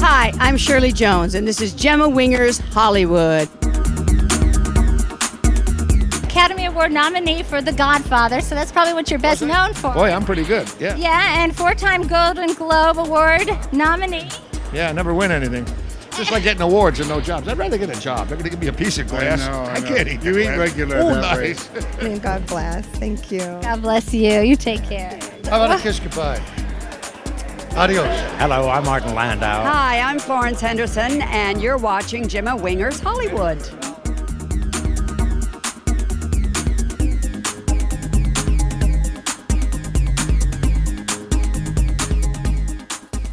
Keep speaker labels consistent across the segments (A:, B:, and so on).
A: Hi, I'm Shirley Jones, and this is Gemma Winger's Hollywood.
B: Academy Award nominee for The Godfather, so that's probably what you're best known for.
C: Boy, I'm pretty good, yeah.
B: Yeah, and 4-time Golden Globe Award nominee.
C: Yeah, I never win anything. Just like getting awards and no jobs. I'd rather get a job. They're going to give me a piece of glass.
D: I know.
C: can't eat
D: You
C: that
D: eat
C: glass.
D: regular
C: Oh,
D: that way.
C: nice.
E: God bless. Thank you.
B: God bless you. You take care.
C: How about a kiss goodbye? Adios.
F: Hello, I'm Martin Landau.
A: Hi, I'm Florence Henderson, and you're watching Gemma Winger's Hollywood.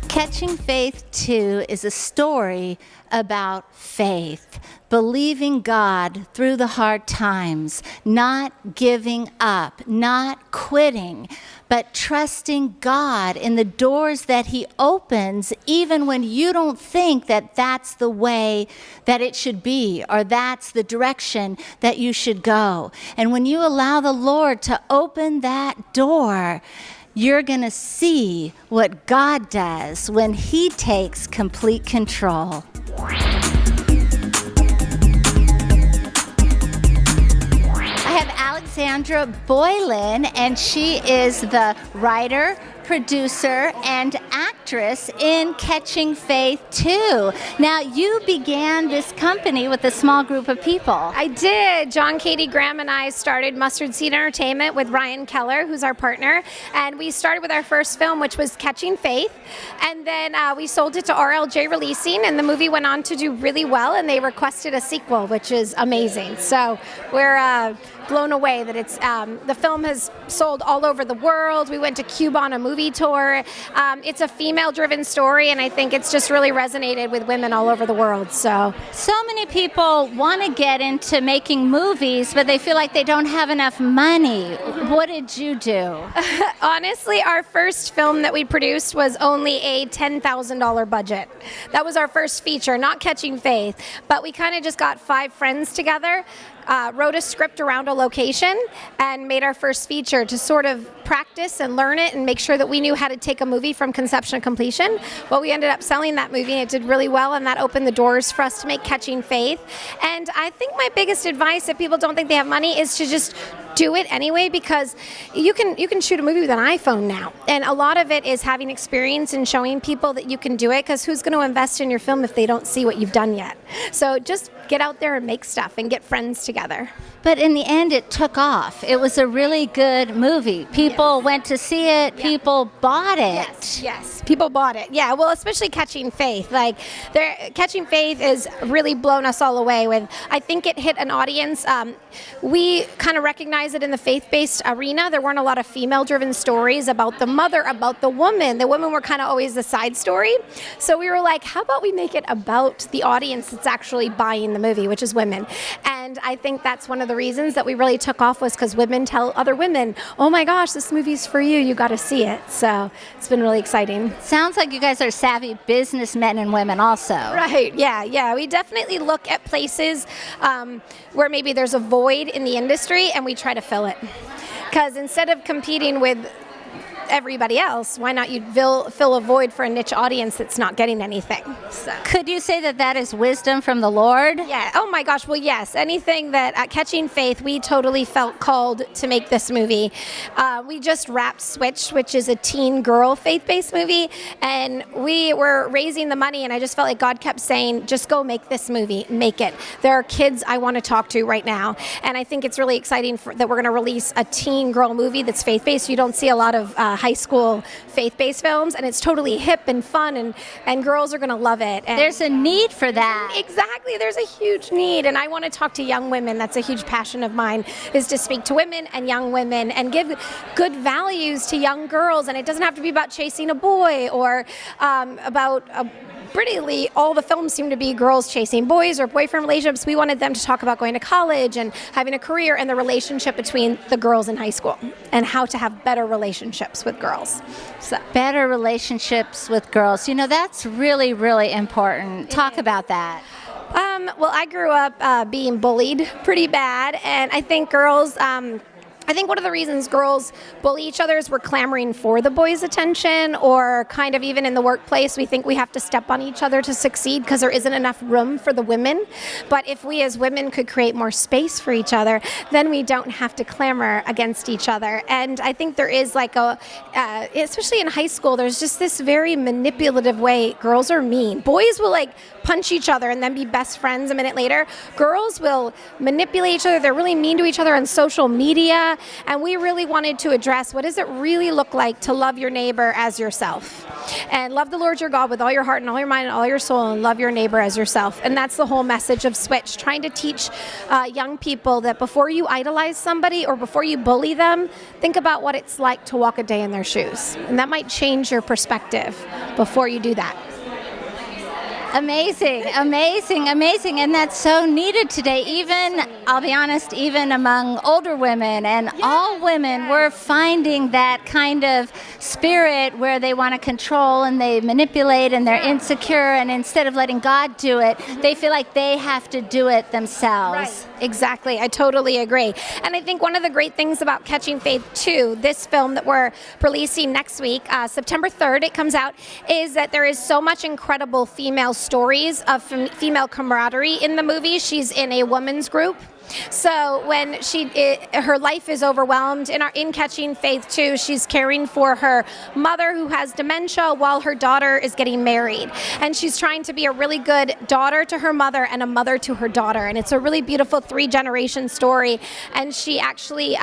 B: Catching Faith 2 is a story about faith, believing God through the hard times, not giving up, not quitting, but trusting God in the doors that He opens, even when you don't think that that's the way that it should be, or that's the direction that you should go. And when you allow the Lord to open that door, you're going to see what God does when He takes complete control. I have Alexandra Boylan, and she is the writer, producer, and actress in Catching Faith 2. Now, you began this company with a small group of people.
G: I did. John, Katie, Graham, and I started Mustard Seed Entertainment with Ryan Keller, who's our partner. And we started with our first film, which was Catching Faith. And then we sold it to RLJ Releasing, and the movie went on to do really well, and they requested a sequel, which is amazing. So we're blown away that it's the film has sold all over the world. We went to Cuba on a movie tour. It's a female-driven story, and I think it's just really resonated with women all over the world. So
B: many people want to get into making movies, but they feel like they don't have enough money. What did you do?
G: honestly, our first film that we produced was only a $10,000 budget. That was our first feature, not Catching Faith, but we kind of just got 5 friends together, wrote a script around a location, and made our first feature to sort of practice and learn it and make sure that we knew how to take a movie from conception to completion. Well, we ended up selling that movie, and it did really well, and that opened the doors for us to make Catching Faith. And I think my biggest advice, if people don't think they have money, is to just do it anyway, because you can shoot a movie with an iPhone now, and a lot of it is having experience and showing people that you can do it, because who's going to invest in your film if they don't see what you've done yet? So just get out there and make stuff and get friends together.
B: But in the end, it took off. It was a really good movie. People went to see it.
G: Yeah.
B: People bought it.
G: Yes, people bought it. Yeah, well, especially Catching Faith. Catching Faith is really blown us all away with. I think it hit an audience. We kind of recognize it in the faith-based arena. There weren't a lot of female-driven stories about the mother, about the woman. The women were kind of always the side story. So we were like, how about we make it about the audience that's actually buying the movie, which is women. And I think that's one of the reasons that we really took off, was because women tell other women, oh my gosh, this movie's for you. You got to see it. So it's been really exciting.
B: Sounds like you guys are savvy businessmen and women also.
G: Right, yeah. We definitely look at places where maybe there's a void in the industry, and we try to fill it. Because instead of competing with everybody else, why not you fill a void for a niche audience that's not getting anything? So.
B: Could you say that that is wisdom from the Lord?
G: Yeah. Oh my gosh. Well, yes. Anything that at Catching Faith, we totally felt called to make this movie. We just wrapped Switch, which is a teen girl faith-based movie, and we were raising the money, and I just felt like God kept saying, just go make this movie, make it. There are kids I want to talk to right now, and I think it's really exciting that we're going to release a teen girl movie that's faith-based. You don't see a lot of high school faith-based films, and it's totally hip and fun, and girls are going to love it. And
B: there's a need for that.
G: Exactly. There's a huge need, and I want to talk to young women. That's a huge passion of mine, is to speak to women and young women and give good values to young girls, and it doesn't have to be about chasing a boy or about prettily, all the films seem to be girls chasing boys or boyfriend relationships. We wanted them to talk about going to college and having a career, and the relationship between the girls in high school and how to have better relationships with girls. So.
B: Better relationships with girls. You know, that's really, really important. Talk about that.
G: Well, I grew up being bullied pretty bad, and I think girls I think one of the reasons girls bully each other is we're clamoring for the boys' attention, or kind of even in the workplace, we think we have to step on each other to succeed because there isn't enough room for the women. But if we as women could create more space for each other, then we don't have to clamor against each other. And I think there is like especially in high school, there's just this very manipulative way. Girls are mean. Boys will like punch each other and then be best friends a minute later. Girls will manipulate each other. They're really mean to each other on social media. And we really wanted to address, what does it really look like to love your neighbor as yourself? And love the Lord your God with all your heart and all your mind and all your soul, and love your neighbor as yourself. And that's the whole message of Switch, trying to teach young people that before you idolize somebody or before you bully them, think about what it's like to walk a day in their shoes. And that might change your perspective before you do that.
B: Amazing, amazing, amazing. And that's so needed today. Even, I'll be honest, even among older women and all women, we're finding that kind of spirit where they want to control and they manipulate and they're insecure. And instead of letting God do it, they feel like they have to do it themselves.
G: Right. Exactly. I totally agree. And I think one of the great things about Catching Faith 2, this film that we're releasing next week, September 3rd, it comes out, is that there is so much incredible female stories of female camaraderie in the movie. She's in a women's group. So when her life is overwhelmed, in Catching Faith 2, she's caring for her mother who has dementia while her daughter is getting married. And she's trying to be a really good daughter to her mother and a mother to her daughter. And it's a really beautiful 3-generation story. And she actually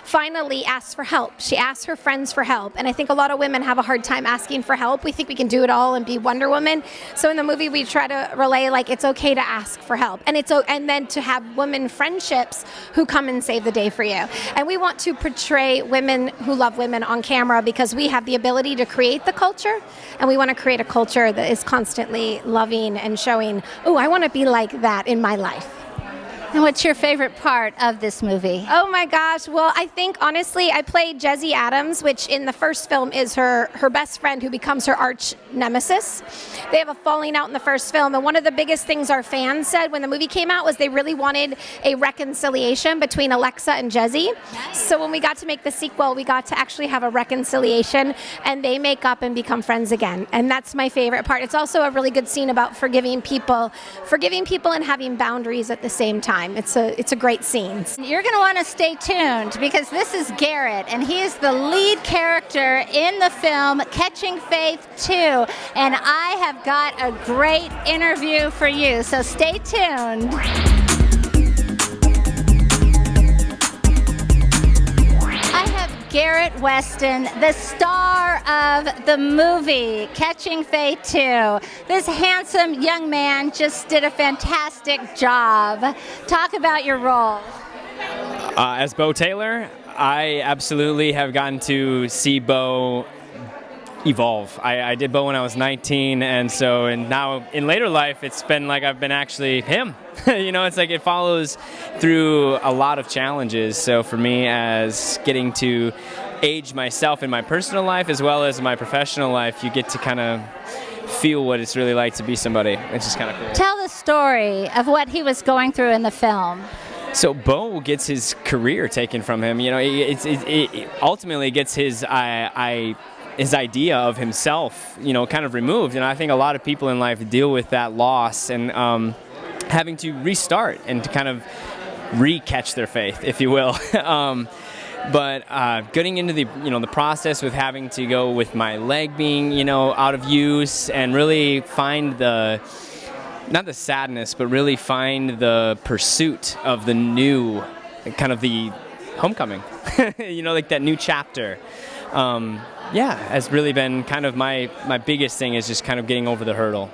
G: finally asks for help. She asks her friends for help. And I think a lot of women have a hard time asking for help. We think we can do it all and be Wonder Woman. So in the movie, we try to relay, like, it's okay to ask for help. And then to have women friendships who come and save the day for you. And we want to portray women who love women on camera because we have the ability to create the culture, and we want to create a culture that is constantly loving and showing, oh, I want to be like that in my life.
B: And what's your favorite part of this movie?
G: Oh my gosh. Well, I think honestly, I played Jesse Adams, which in the first film is her best friend who becomes her arch nemesis. They have a falling out in the first film. And one of the biggest things our fans said when the movie came out was they really wanted a reconciliation between Alexa and Jesse. Nice. So when we got to make the sequel, we got to actually have a reconciliation, and they make up and become friends again. And that's my favorite part. It's also a really good scene about forgiving people and having boundaries at the same time. It's a great scene.
B: You're going to want to stay tuned because this is Garrett, and he is the lead character in the film Catching Faith 2. And I have got a great interview for you, so stay tuned. Garrett Weston, the star of the movie Catching Faith 2. This handsome young man just did a fantastic job. Talk about your role.
D: As Bo Taylor, I absolutely have gotten to see Bo evolve. I did Bo when I was 19, and now in later life, it's been like I've been actually him. It's like it follows through a lot of challenges. So for me, as getting to age myself in my personal life as well as my professional life, you get to kind of feel what it's really like to be somebody. It's just kind of cool.
B: Tell the story of what he was going through in the film.
D: So Bo gets his career taken from him. It ultimately gets his idea of himself, kind of removed. And I think a lot of people in life deal with that loss and having to restart and to kind of re-catch their faith, if you will. But getting into the process with having to go with my leg being, out of use, and really find not the sadness, but really find the pursuit of the new, kind of the homecoming, like that new chapter. Has really been kind of my biggest thing, is just kind of getting over the hurdle.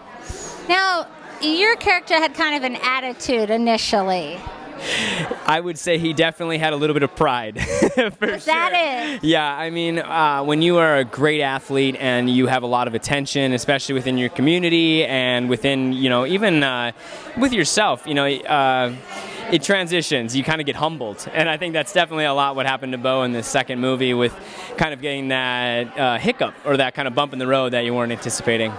B: Now, your character had kind of an attitude initially.
D: I would say he definitely had a little bit of pride. For sure.
B: That is.
D: Yeah, I mean, when you are a great athlete and you have a lot of attention, especially within your community and within, even with yourself, it transitions. You kind of get humbled. And I think that's definitely a lot what happened to Bo in the second movie, with kind of getting that hiccup or that kind of bump in the road that you weren't anticipating.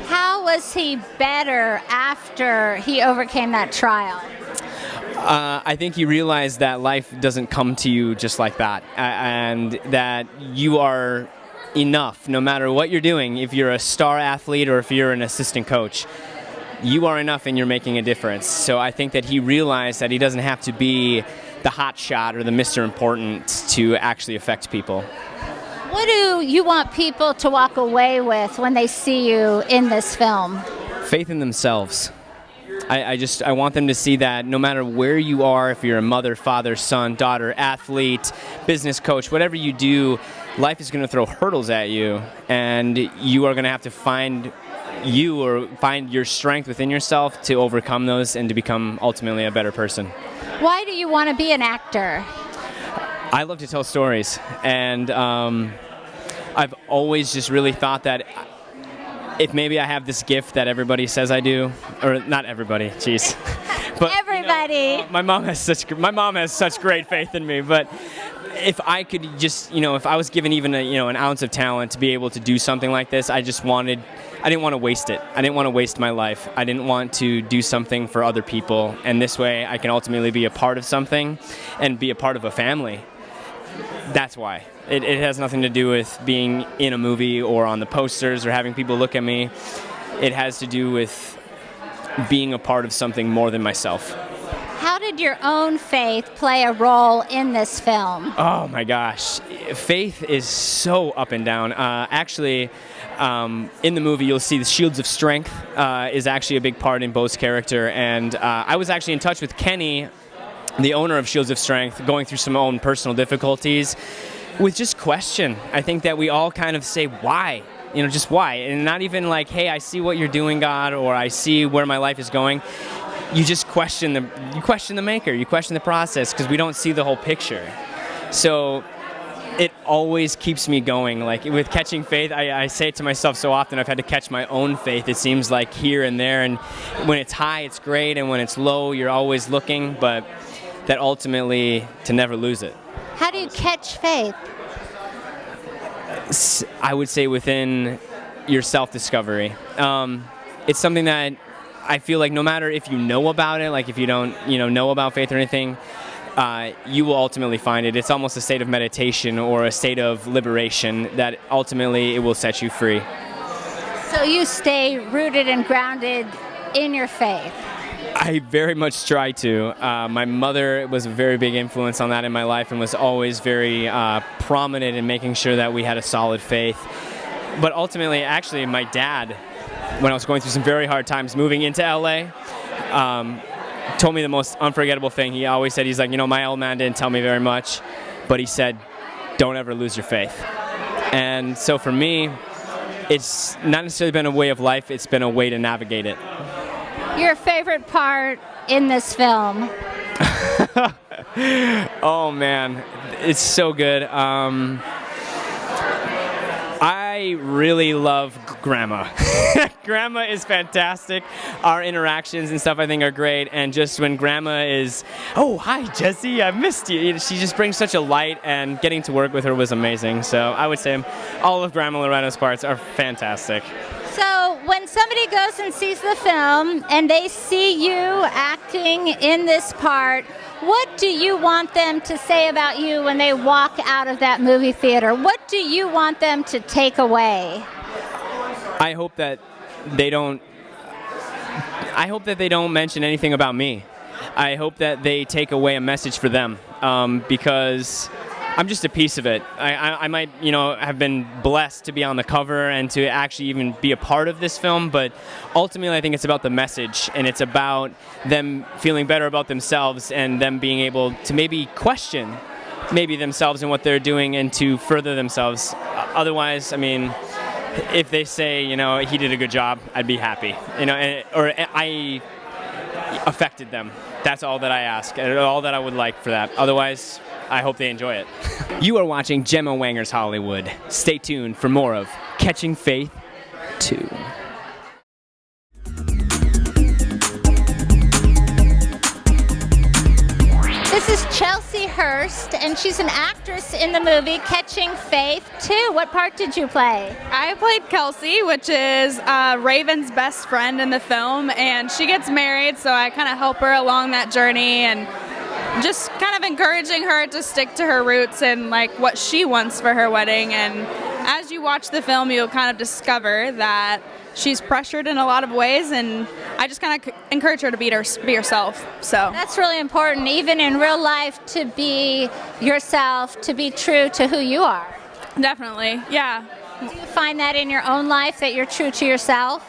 B: How was he better after he overcame that trial?
D: I think you realize that life doesn't come to you just like that, and that you are enough no matter what you're doing. If you're a star athlete or if you're an assistant coach, you are enough and you're making a difference. So I think that he realized that he doesn't have to be the hot shot or the Mr. Important to actually affect people.
B: What do you want people to walk away with when they see you in this film?
D: Faith in themselves. I want them to see that no matter where you are, if you're a mother, father, son, daughter, athlete, business coach, whatever you do, life is going to throw hurdles at you, and you are going to have to find your strength within yourself to overcome those and to become ultimately a better person.
B: Why do you want to be an actor?
D: I love to tell stories, and I've always just really thought that if maybe I have this gift that everybody says I do, or not everybody, jeez, but
B: everybody.
D: You know, my mom has such great faith in me. But if I could just, if I was given even an ounce of talent to be able to do something like this, I didn't want to waste it. I didn't want to waste my life. I didn't want to do something for other people, and this way I can ultimately be a part of something and be a part of a family. That's why. It has nothing to do with being in a movie or on the posters or having people look at me. It has to do with being a part of something more than myself.
B: How did your own faith play a role in this film?
D: Oh my gosh. Faith is so up and down. Actually, in the movie, you'll see the Shields of Strength is actually a big part in Bo's character. And I was actually in touch with Kenny, the owner of Shields of Strength, going through some own personal difficulties with just question. I think that we all kind of say, why? Just why? And not even like, hey, I see what you're doing, God, or I see where my life is going. You just question the maker, you question the process, because we don't see the whole picture. So it always keeps me going. Like with catching faith, I say it to myself so often, I've had to catch my own faith. It seems like here and there, and when it's high, it's great, and when it's low, you're always looking, but that ultimately to never lose it.
B: How do you catch faith?
D: I would say within your self-discovery. It's something that I feel like no matter if you know about it, like if you don't know about faith or anything, you will ultimately find it. It's almost a state of meditation or a state of liberation that ultimately it will set you free.
B: So you stay rooted and grounded in your faith.
D: I very much try to. My mother was a very big influence on that in my life and was always very prominent in making sure that we had a solid faith. But ultimately, actually, my dad, when I was going through some very hard times moving into LA, told me the most unforgettable thing. He always said, he's like, my old man didn't tell me very much, but he said, don't ever lose your faith. And so for me, it's not necessarily been a way of life, it's been a way to navigate it.
B: Your favorite part in this film?
D: Oh man, it's so good. I really love Grandma. Grandma is fantastic. Our interactions and stuff I think are great, and just when Grandma is, oh hi Jesse, I missed you. She just brings such a light, and getting to work with her was amazing. So I would say all of Grandma Loretta's parts are fantastic.
B: So when somebody goes and sees the film and they see you acting in this part, what do you want them to say about you when they walk out of that movie theater? What do you want them to take away?
D: I hope that they don't mention anything about me. I hope that they take away a message for them, because I'm just a piece of it. I might, have been blessed to be on the cover and to actually even be a part of this film, but ultimately I think it's about the message, and it's about them feeling better about themselves and them being able to maybe question themselves and what they're doing and to further themselves. Otherwise, if they say, he did a good job, I'd be happy, or I affected them. That's all that I ask, and all that I would like for that. Otherwise, I hope they enjoy it. You are watching Gemma Wenger's Hollywood. Stay tuned for more of Catching Faith 2.
B: This is Chelsea Hurst. Crockett-Hurst, and she's an actress in the movie Catching Faith, too. What part did you play?
E: I played Kelsey, which is Raven's best friend in the film, and she gets married, so I kind of help her along that journey and just kind of encouraging her to stick to her roots and like what she wants for her wedding. And as you watch the film, you'll kind of discover that she's pressured in a lot of ways, and I just kind of encourage her to be herself. So
B: That's really important, even in real life, to be yourself, to be true to who you are.
E: definitely, yeah.
B: Do you find that in your own life, that you're true to yourself?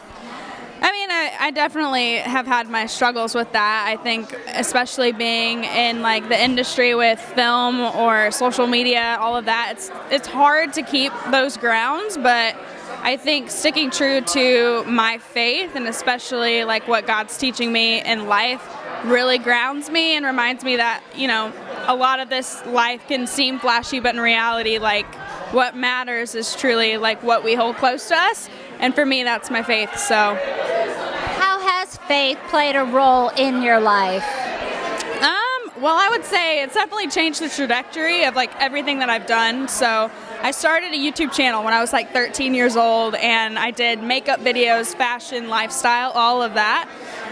E: I mean, I definitely have had my struggles with that. I think especially being in like the industry with film or social media, all of that, it's hard to keep those grounds, but I think sticking true to my faith and especially like what God's teaching me in life really grounds me and reminds me that, you know, a lot of this life can seem flashy, but in reality, like what matters is truly like what we hold close to us. And for me, that's my faith. So
B: How has faith played a role in your life?
E: well, I would say it's definitely changed the trajectory of like everything that I've done. So I started a YouTube channel when I was like 13 years old, and I did makeup videos, fashion, lifestyle, all of that.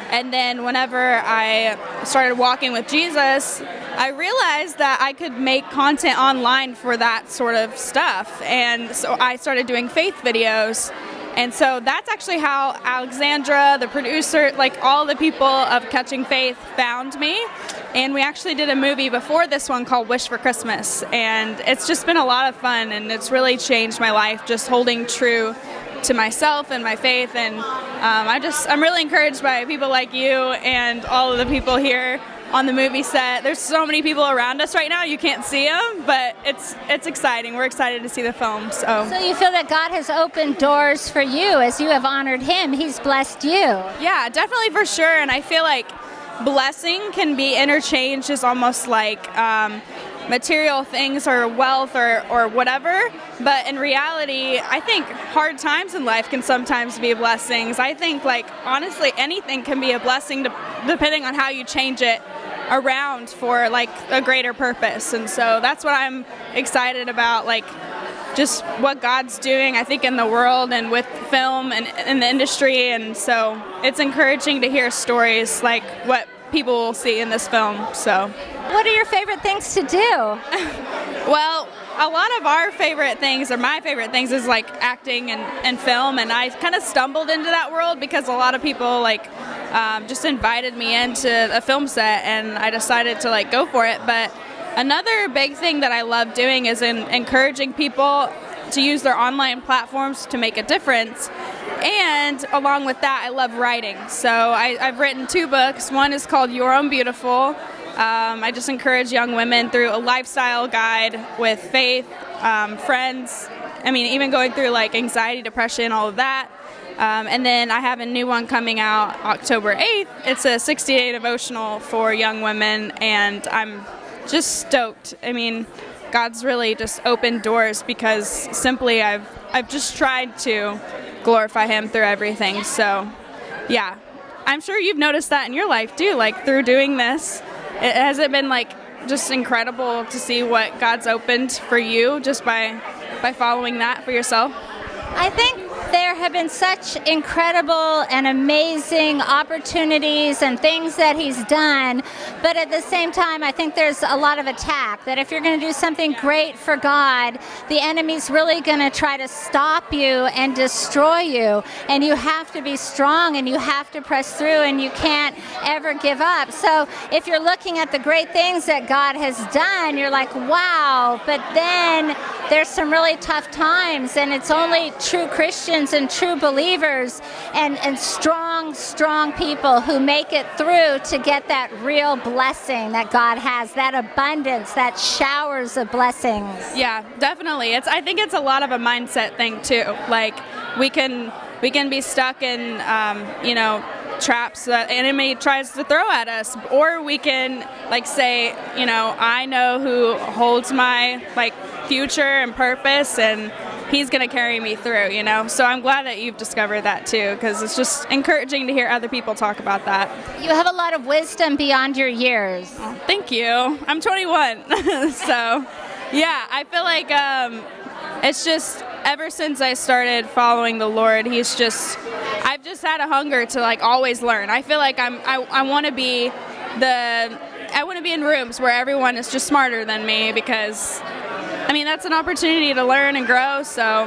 E: And then whenever I started walking with Jesus, I realized that I could make content online for that sort of stuff. And so I started doing faith videos. And so that's actually how Alexandra, the producer, like all the people of Catching Faith found me. And we actually did a movie before this one called Wish for Christmas. And it's just been a lot of fun, and it's really changed my life, just holding true to myself and my faith. And I'm really encouraged by people like you and all of the people here on the movie set. There's so many people around us right now. You can't see them, but it's exciting. We're excited to see the film. So
B: you feel that God has opened doors for you as you have honored him. He's blessed you.
E: yeah, definitely for sure. And I feel like blessing can be interchanged as almost like material things or wealth or whatever. But in reality, I think hard times in life can sometimes be blessings. I think like honestly anything can be a blessing depending on how you change it around for like a greater purpose. And so that's what I'm excited about, like just what God's doing, I think, in the world and with film and in the industry. And so it's encouraging to hear stories like what people will see in this film. So
B: What are your favorite things to do?
E: well, a lot of our favorite things, or my favorite things, is like acting and film, and I kind of stumbled into that world because a lot of people like just invited me into a film set, and I decided to like go for it. But another big thing that I love doing is encouraging people to use their online platforms to make a difference. And along with that, I love writing. So I've written 2 books. One is called Your Own Beautiful. I just encourage young women through a lifestyle guide with faith, friends, I mean, even going through like anxiety, depression, all of that. And then I have a new one coming out October 8th. It's a 60-day devotional for young women, and I'm just stoked. I mean, God's really just opened doors because simply I've just tried to glorify him through everything. So yeah, I'm sure you've noticed that in your life too, like through doing this. Has it been like just incredible to see what God's opened for you just by following that for yourself?
B: I think there have been such incredible and amazing opportunities and things that he's done, but at the same time, I think there's a lot of attack, that if you're going to do something great for God, the enemy's really going to try to stop you and destroy you, and you have to be strong and you have to press through and you can't ever give up. So if you're looking at the great things that God has done, you're like, wow, but then there's some really tough times, and it's only true Christians and true believers and strong people who make it through to get that real blessing that God has, that abundance, that showers of blessings.
E: Yeah, definitely. I think it's a lot of a mindset thing too. Like we can be stuck in traps that the enemy tries to throw at us, or we can like say, I know who holds my like future and purpose, and He's going to carry me through, you know? So I'm glad that you've discovered that too, because it's just encouraging to hear other people talk about that.
B: You have a lot of wisdom beyond your years.
E: Oh, thank you. I'm 21. So, yeah, I feel like it's just ever since I started following the Lord, I've just had a hunger to like always learn. I feel like I want to be in rooms where everyone is just smarter than me, because I mean, that's an opportunity to learn and grow, so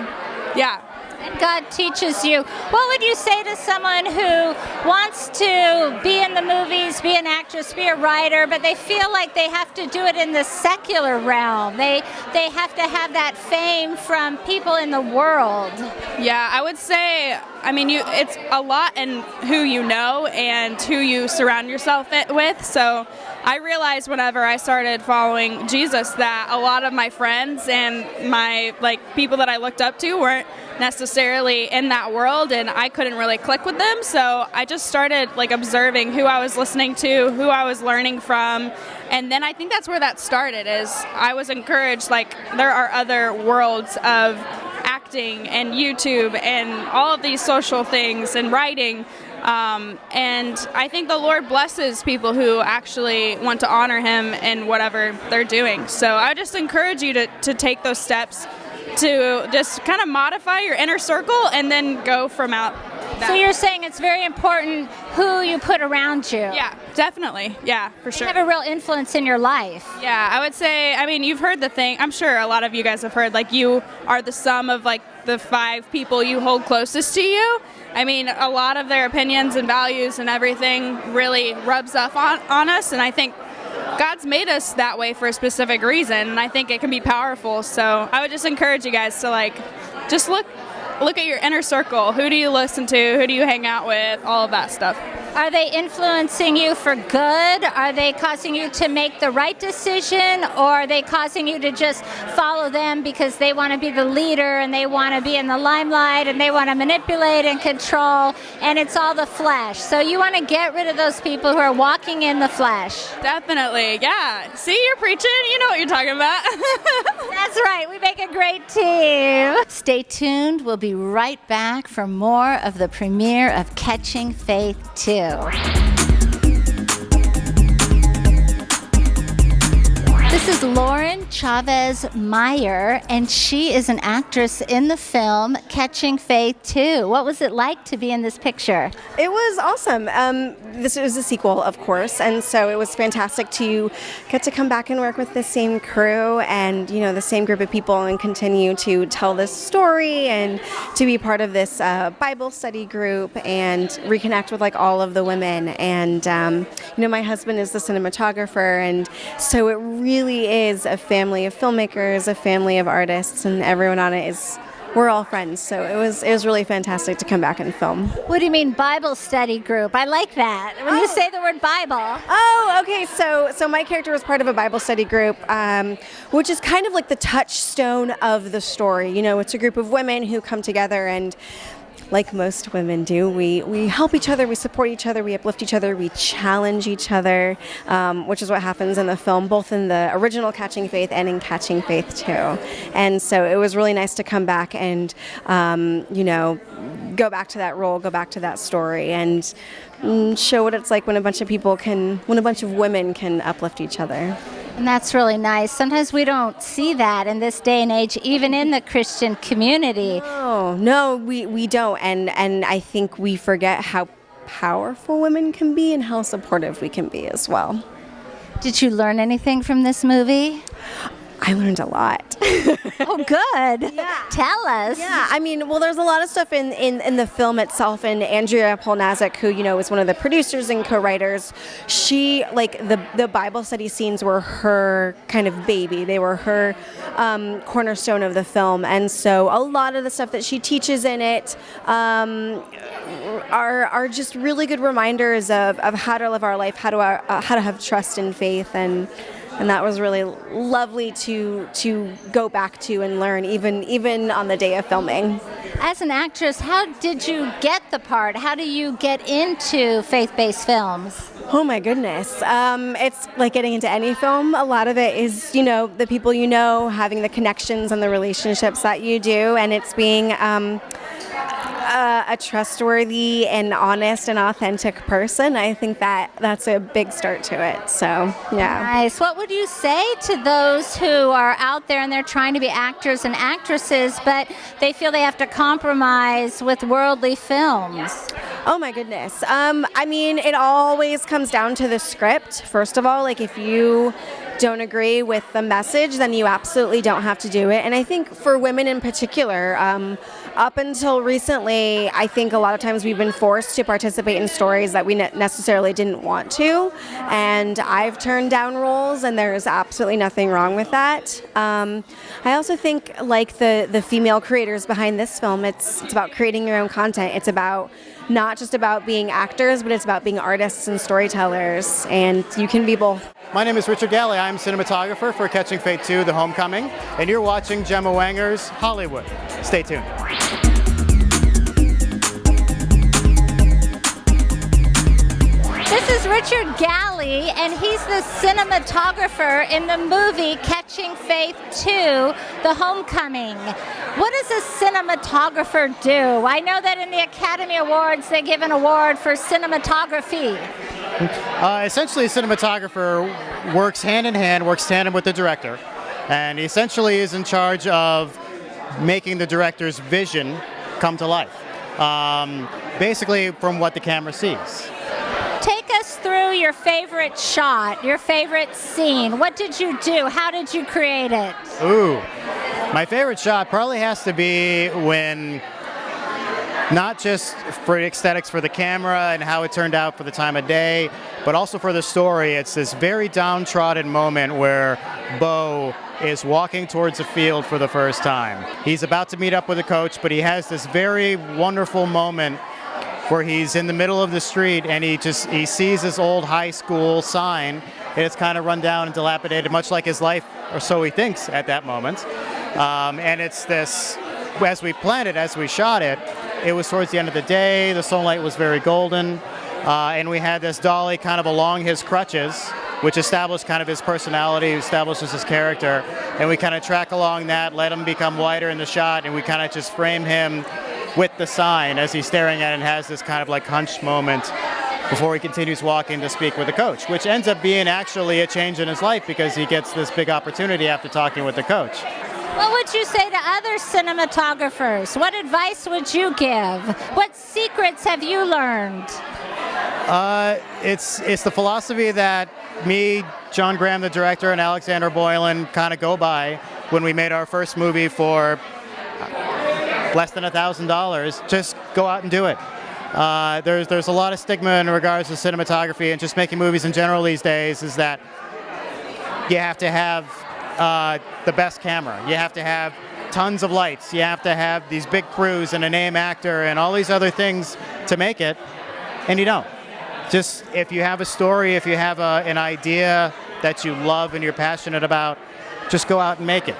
E: yeah.
B: And God teaches you. What would you say to someone who wants to be in the movies, be an actress, be a writer, but they feel like they have to do it in the secular realm? They have to have that fame from people in the world.
E: Yeah, I would say, I mean, it's a lot in who you know and who you surround yourself with. So I realized whenever I started following Jesus that a lot of my friends and my people that I looked up to weren't necessarily in that world, and I couldn't really click with them. So I just started observing who I was listening to, who I was learning from, and then I think that's where that started. Is I was encouraged there are other worlds of acting and YouTube and all of these social things and writing. And I think the Lord blesses people who actually want to honor Him in whatever they're doing. So I just encourage you to take those steps to just kind of modify your inner circle and then go from out that.
B: So you're saying it's very important who you put around you.
E: Yeah, definitely. Yeah, for sure.
B: They have a real influence in your life.
E: Yeah, I would say, I mean, you've heard the thing, I'm sure a lot of you guys have heard, you are the sum of the 5 people you hold closest to you. I mean, a lot of their opinions and values and everything really rubs off on us, and I think God's made us that way for a specific reason, and I think it can be powerful. So I would just encourage you guys to just look at your inner circle. Who do you listen to? Who do you hang out with? All of that stuff.
B: Are they influencing you for good? Are they causing you to make the right decision? Or are they causing you to just follow them because they want to be the leader and they want to be in the limelight and they want to manipulate and control, and it's all the flesh? So you want to get rid of those people who are walking in the flesh.
E: Definitely, yeah. See, you're preaching. You know what you're talking about.
B: That's right. We make a great team. Stay tuned. We'll be right back for more of the premiere of Catching Faith 2. This is Lauren Chavez-Myers, and she is an actress in the film Catching Faith 2. What was it like to be in this picture?
H: It was awesome. This was a sequel, of course, and so it was fantastic to get to come back and work with the same crew and, the same group of people and continue to tell this story and to be part of this Bible study group and reconnect with all of the women. And, my husband is the cinematographer, and so it really is a family of filmmakers, a family of artists, and everyone on it we're all friends. So it was really fantastic to come back and film.
B: What do you mean Bible study group? I like that. When you say the word Bible.
H: Oh, okay. So my character was part of a Bible study group, which is kind of like the touchstone of the story. It's a group of women who come together and, like most women do, we help each other, we support each other, we uplift each other, we challenge each other, which is what happens in the film, both in the original Catching Faith and in Catching Faith 2. And so it was really nice to come back and, go back to that role, go back to that story, and show what it's like when a bunch of women can uplift each other.
B: And that's really nice. Sometimes we don't see that in this day and age, even in the Christian community.
H: No, we don't. And I think we forget how powerful women can be and how supportive we can be as well.
B: Did you learn anything from this movie?
H: I learned a lot.
B: Oh, good. Yeah. Tell us.
H: Yeah, I mean, well, there's a lot of stuff in the film itself, and Andrea Polnazik, who, is one of the producers and co-writers, she, the Bible study scenes were her kind of baby. They were her cornerstone of the film, and so a lot of the stuff that she teaches in it are just really good reminders of how to live our life, how to have trust and faith, and and that was really lovely to go back to and learn, even on the day of filming.
B: As an actress, how did you get the part? How do you get into faith-based films?
H: Oh my goodness. It's like getting into any film. A lot of it is, the people you know, having the connections and the relationships that you do, and it's being a trustworthy and honest and authentic person. I think that's a big start to it. So, yeah.
B: Nice. What would you say to those who are out there and they're trying to be actors and actresses, but they feel they have to compromise with worldly films?
H: Oh my goodness. I mean, it always comes down to the script. First of all, like if you don't agree with the message, then you absolutely don't have to do it. And I think for women in particular, up until recently, I think a lot of times we've been forced to participate in stories that we necessarily didn't want to. And I've turned down roles, and there's absolutely nothing wrong with that. I also think, like the female creators behind this film, it's about creating your own content. It's about not just about being actors, but it's about being artists and storytellers, and you can be both.
I: My name is Richard Galli. I'm cinematographer for Catching Fate 2, The Homecoming, and you're watching Gemma Wenger's Hollywood. Stay tuned.
B: This is Richard Galli, and he's the cinematographer in the movie Catching Faith 2, The Homecoming. What does a cinematographer do? I know that in the Academy Awards they give an award for cinematography.
I: Essentially, a cinematographer works hand in hand, works tandem with the director, and he essentially is in charge of making the director's vision come to life, basically from what the camera sees.
B: Take us through your favorite shot, your favorite scene. What did you do? How did you create it?
I: Ooh, my favorite shot probably has to be when, not just for aesthetics for the camera and how it turned out for the time of day, but also for the story. It's this very downtrodden moment where Bo is walking towards the field for the first time. He's about to meet up with a coach, but he has this very wonderful moment where he's in the middle of the street and he sees this old high school sign, and it's kind of run down and dilapidated, much like his life, or so he thinks at that moment. And it's this, as we planned it, as we shot it, it was towards the end of the day, the sunlight was very golden, and we had this dolly kind of along his crutches, which established kind of his personality, establishes his character, and we kind of track along that, let him become wider in the shot, and we kind of just frame him with the sign as he's staring at it and has this kind of like hunched moment before he continues walking to speak with the coach, which ends up being actually a change in his life because he gets this big opportunity after talking with the coach.
B: What would you say to other cinematographers? What advice would you give? What secrets have you learned?
I: It's the philosophy that me, John Graham, the director, and Alexandra Boylan kind of go by when we made our first movie for less than $1,000. Just go out and do it. There's a lot of stigma in regards to cinematography and just making movies in general these days, is that you have to have the best camera. You have to have tons of lights. You have to have these big crews and a name actor and all these other things to make it, and you don't. Just if you have a story, if you have an idea that you love and you're passionate about, just go out and make it.